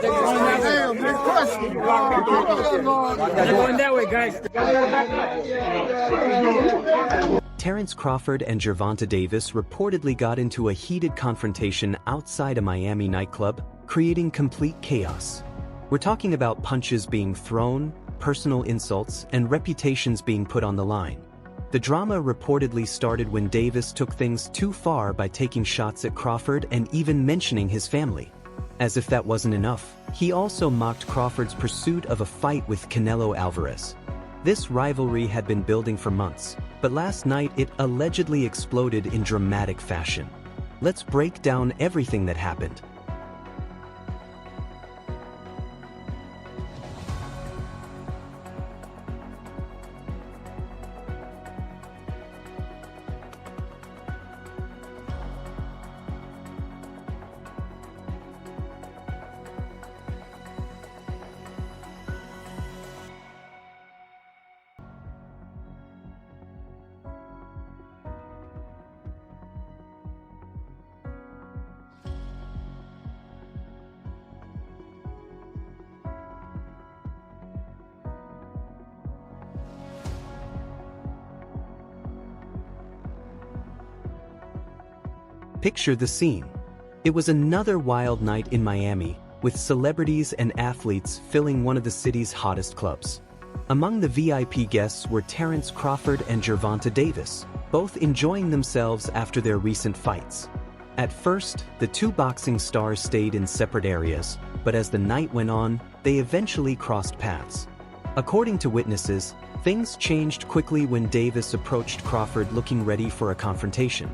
going that way, guys. Terence Crawford and Gervonta Davis reportedly got into a heated confrontation outside a Miami nightclub, creating complete chaos. We're talking about punches being thrown, personal insults, and reputations being put on the line. The drama reportedly started when Davis took things too far by taking shots at Crawford and even mentioning his family. As if that wasn't enough, he also mocked Crawford's pursuit of a fight with Canelo Alvarez. This rivalry had been building for months, but last night it allegedly exploded in dramatic fashion. Let's break down everything that happened. Picture the scene. It was another wild night in Miami, with celebrities and athletes filling one of the city's hottest clubs. Among the VIP guests were Terence Crawford and Gervonta Davis, both enjoying themselves after their recent fights. At first, the two boxing stars stayed in separate areas, but as the night went on, they eventually crossed paths. According to witnesses, things changed quickly when Davis approached Crawford looking ready for a confrontation.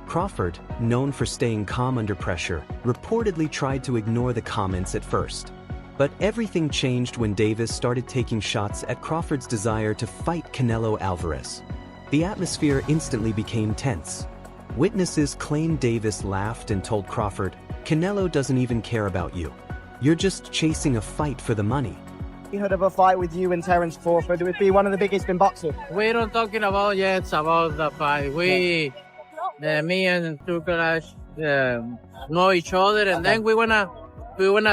Crawford, known for staying calm under pressure, reportedly tried to ignore the comments at first. But everything changed when Davis started taking shots at Crawford's desire to fight Canelo Alvarez. The atmosphere instantly became tense. Witnesses claimed Davis laughed and told Crawford, "Canelo doesn't even care about you. You're just chasing a fight for the money." Heard of a fight with you and Terence Crawford? It would be one of the biggest in boxing. We don't talking about yet about the fight. Me and Tukash know each other, and then we wanna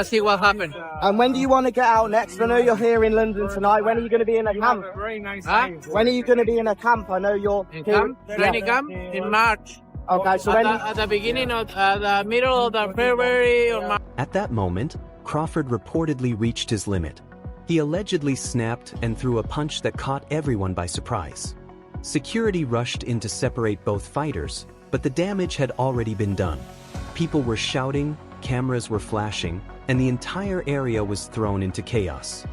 see what happened. And when do you want to get out next? I know you're here in London tonight. When are you going to be in a camp? When are you going to be in a camp? I know you're in camp. Training camp in March. Okay, so at the beginning of the middle of the February or March. At that moment, Crawford reportedly reached his limit. He allegedly snapped and threw a punch that caught everyone by surprise. Security rushed in to separate both fighters, but the damage had already been done. People were shouting, cameras were flashing, and the entire area was thrown into chaos.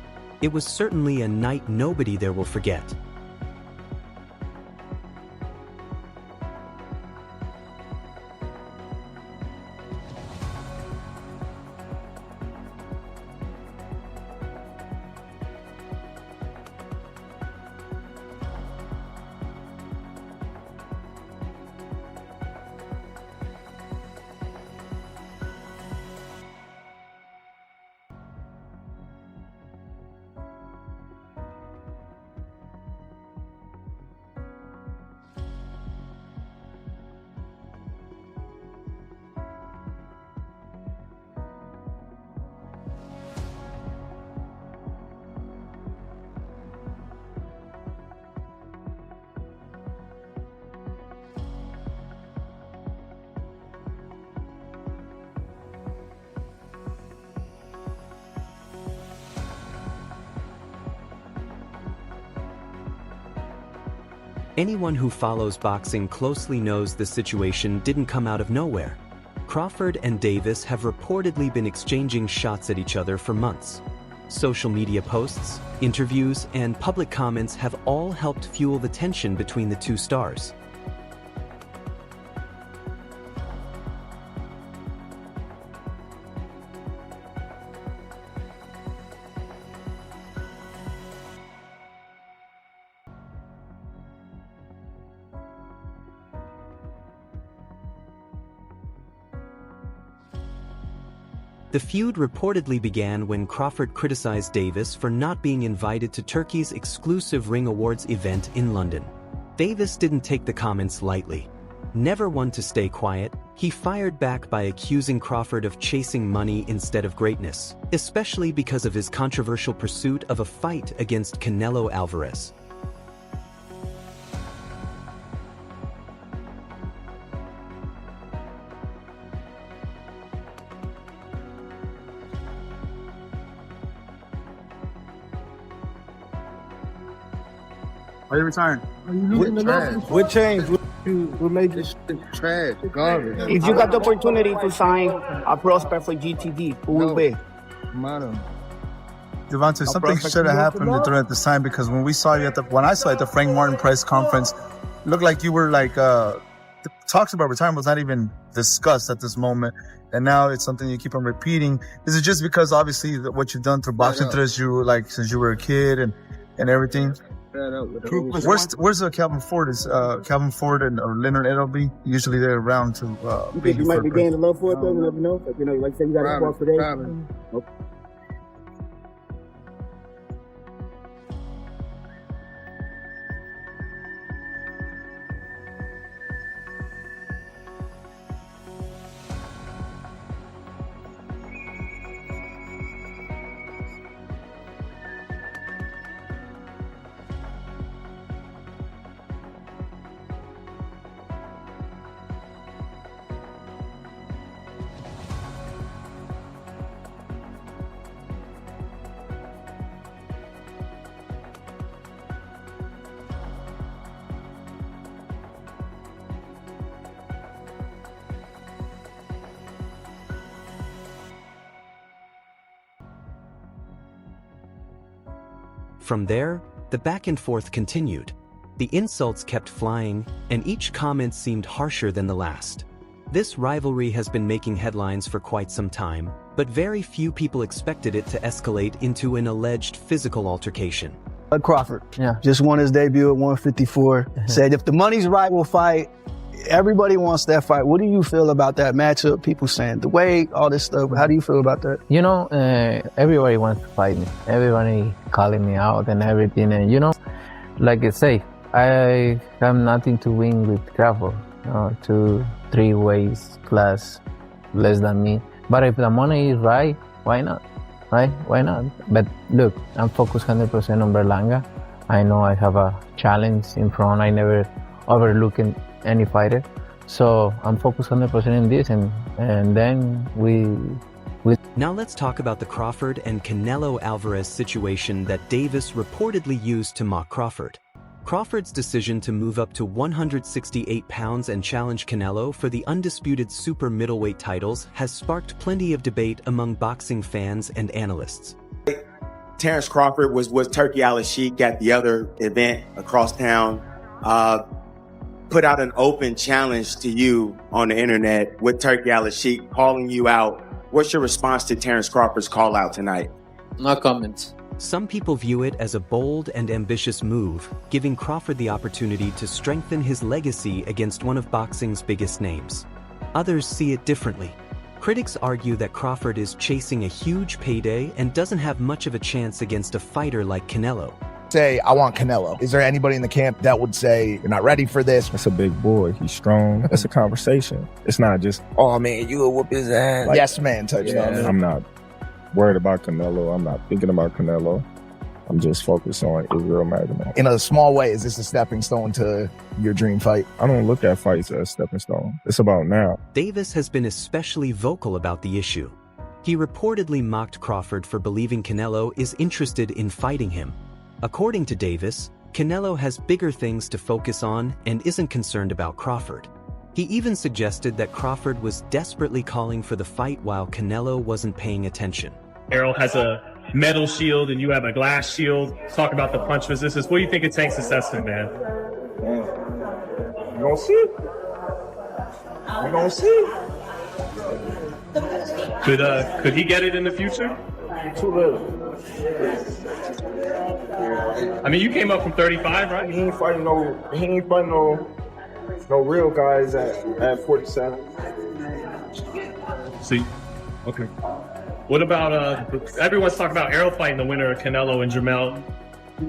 It was certainly a night nobody there will forget. Anyone who follows boxing closely knows the situation didn't come out of nowhere. Crawford and Davis have reportedly been exchanging shots at each other for months. Social media posts, interviews, and public comments have all helped fuel the tension between the two stars. The feud reportedly began when Crawford criticized Davis for not being invited to Turkey's exclusive Ring Awards event in London. Davis didn't take the comments lightly. Never one to stay quiet, he fired back by accusing Crawford of chasing money instead of greatness, especially because of his controversial pursuit of a fight against Canelo Alvarez. Are you retiring? What changed? What made you? Trash, garbage. If you got the opportunity to sign a prospect for GTD, who will be? Gervonta, something should have happened during the time, because when I saw you at the Frank Martin press conference, it looked like you were like the talks about retirement was not even discussed at this moment, and now it's something you keep on repeating. Is it just because obviously what you've done through boxing since you were a kid and everything? Where's Calvin Ford? Is Calvin Ford or Leonard Edelby usually they're around to? You think you might be gaining love for it though? You never know. Like say you got a Crawford today. Okay. From there, the back and forth continued. The insults kept flying, and each comment seemed harsher than the last. This rivalry has been making headlines for quite some time, but very few people expected it to escalate into an alleged physical altercation. Crawford, just won his debut at 154. Said if the money's right, we'll fight. Everybody wants that fight. What do you feel about that matchup? People saying the weight, all this stuff. How do you feel about that? Everybody wants to fight me. Everybody calling me out and everything. And like I say, I have nothing to win with Crawford. 2-3 weights plus less than me. But if the money is right, why not? Right? Why not? But look, I'm focused 100% on Berlanga. I know I have a challenge in front. I never overlook any fighter. So I'm focused 100% in this, and then we. Now let's talk about the Crawford and Canelo Alvarez situation that Davis reportedly used to mock Crawford. Crawford's decision to move up to 168 pounds and challenge Canelo for the undisputed super middleweight titles has sparked plenty of debate among boxing fans and analysts. Terence Crawford was Turkey Al-Sheikh at the other event across town. Put out an open challenge to you on the internet with Turkey Al-Sheikh calling you out. What's your response to Terence Crawford's call out tonight? No comments. Some people view it as a bold and ambitious move, giving Crawford the opportunity to strengthen his legacy against one of boxing's biggest names. Others see it differently. Critics argue that Crawford is chasing a huge payday and doesn't have much of a chance against a fighter like Canelo. Say, I want Canelo. Is there anybody in the camp that would say, you're not ready for this? That's a big boy. He's strong. It's a conversation. It's not just, oh man, you will whoop his ass. Like, yes, man, touchdown. I'm not worried about Canelo. I'm not thinking about Canelo. I'm just focused on Israel Magomedov. In a small way, is this a stepping stone to your dream fight? I don't look at fights as stepping stone. It's about now. Davis has been especially vocal about the issue. He reportedly mocked Crawford for believing Canelo is interested in fighting him. According to Davis, Canelo has bigger things to focus on and isn't concerned about Crawford. He even suggested that Crawford was desperately calling for the fight while Canelo wasn't paying attention. Errol has a metal shield and you have a glass shield. Talk about the punch resistance. What do you think it takes to assessment, man? You gonna see? You gonna see? Could he get it in the future? Too little. I mean, you came up from 35, right? He ain't fighting no real guys at 47. See, okay. What about everyone's talking about Errol fighting the winner of Canelo and Jermell.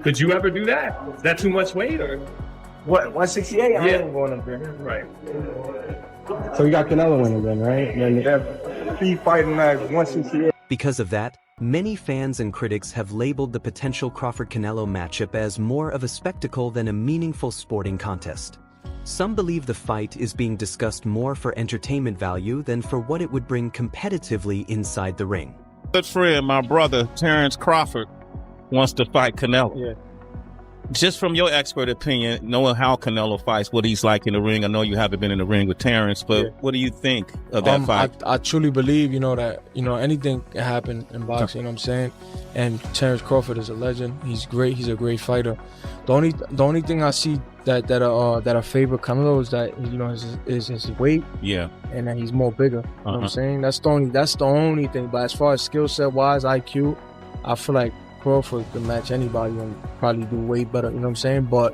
Could you ever do that? Is that too much weight or What, 168? Yeah. I ain't going up there. right? So you got Canelo winning then, right? Yeah, he fighting at 168. Because of that, many fans and critics have labeled the potential Crawford-Canelo matchup as more of a spectacle than a meaningful sporting contest. Some believe the fight is being discussed more for entertainment value than for what it would bring competitively inside the ring. Good friend, my brother, Terence Crawford, wants to fight Canelo. Yeah. Just from your expert opinion, knowing how Canelo fights, what he's like in the ring, I know you haven't been in the ring with Terence, but what do you think of that fight? I truly believe, that, anything can happen in boxing, you know what I'm saying? And Terence Crawford is a legend. He's great. He's a great fighter. The only thing I see that favor Canelo is that, is his weight. Yeah. And that he's more bigger. You know what I'm saying? That's the only thing. But as far as skill set wise, IQ, I feel like Crawford could match anybody and probably do way better, you know what I'm saying? But,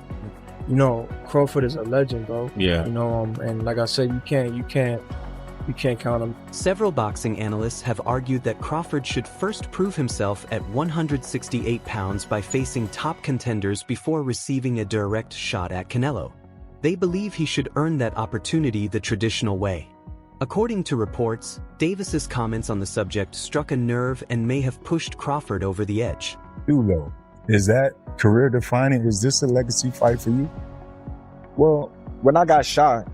Crawford is a legend, bro. Yeah. And like I said, you can't count him. Several boxing analysts have argued that Crawford should first prove himself at 168 pounds by facing top contenders before receiving a direct shot at Canelo. They believe he should earn that opportunity the traditional way. According to reports, Davis's comments on the subject struck a nerve and may have pushed Crawford over the edge. Though, is that career defining? Is this a legacy fight for you? Well, when I got shot,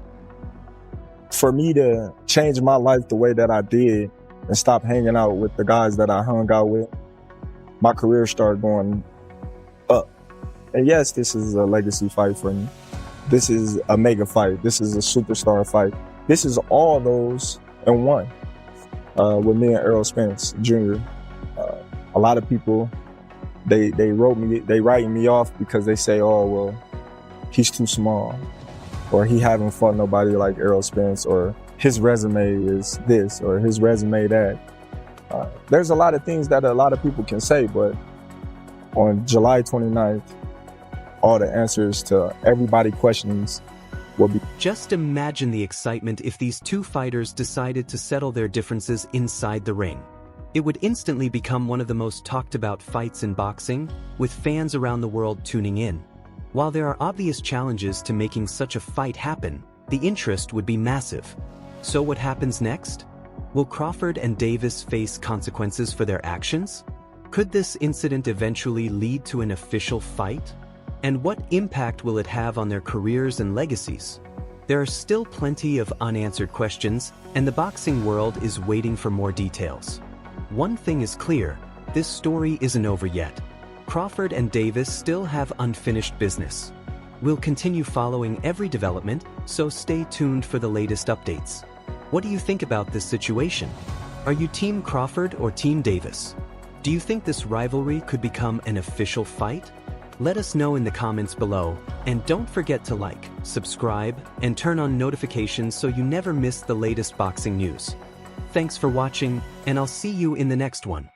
for me to change my life the way that I did and stop hanging out with the guys that I hung out with, my career started going up. And yes, this is a legacy fight for me. This is a mega fight. This is a superstar fight. This is all those in one with me and Errol Spence Jr. A lot of people, they writing me off because they say, oh, well, he's too small, or he haven't fought nobody like Errol Spence, or his resume is this, or his resume that. There's a lot of things that a lot of people can say, but on July 29th, all the answers to everybody's questions will be. Just imagine the excitement if these two fighters decided to settle their differences inside the ring. It would instantly become one of the most talked about fights in boxing, with fans around the world tuning in. While there are obvious challenges to making such a fight happen, the interest would be massive. So what happens next? Will Crawford and Davis face consequences for their actions? Could this incident eventually lead to an official fight? And what impact will it have on their careers and legacies? There are still plenty of unanswered questions, and the boxing world is waiting for more details. One thing is clear, this story isn't over yet. Crawford and Davis still have unfinished business. We'll continue following every development, so stay tuned for the latest updates. What do you think about this situation? Are you Team Crawford or Team Davis? Do you think this rivalry could become an official fight? Let us know in the comments below, and don't forget to like, subscribe, and turn on notifications so you never miss the latest boxing news. Thanks for watching, and I'll see you in the next one.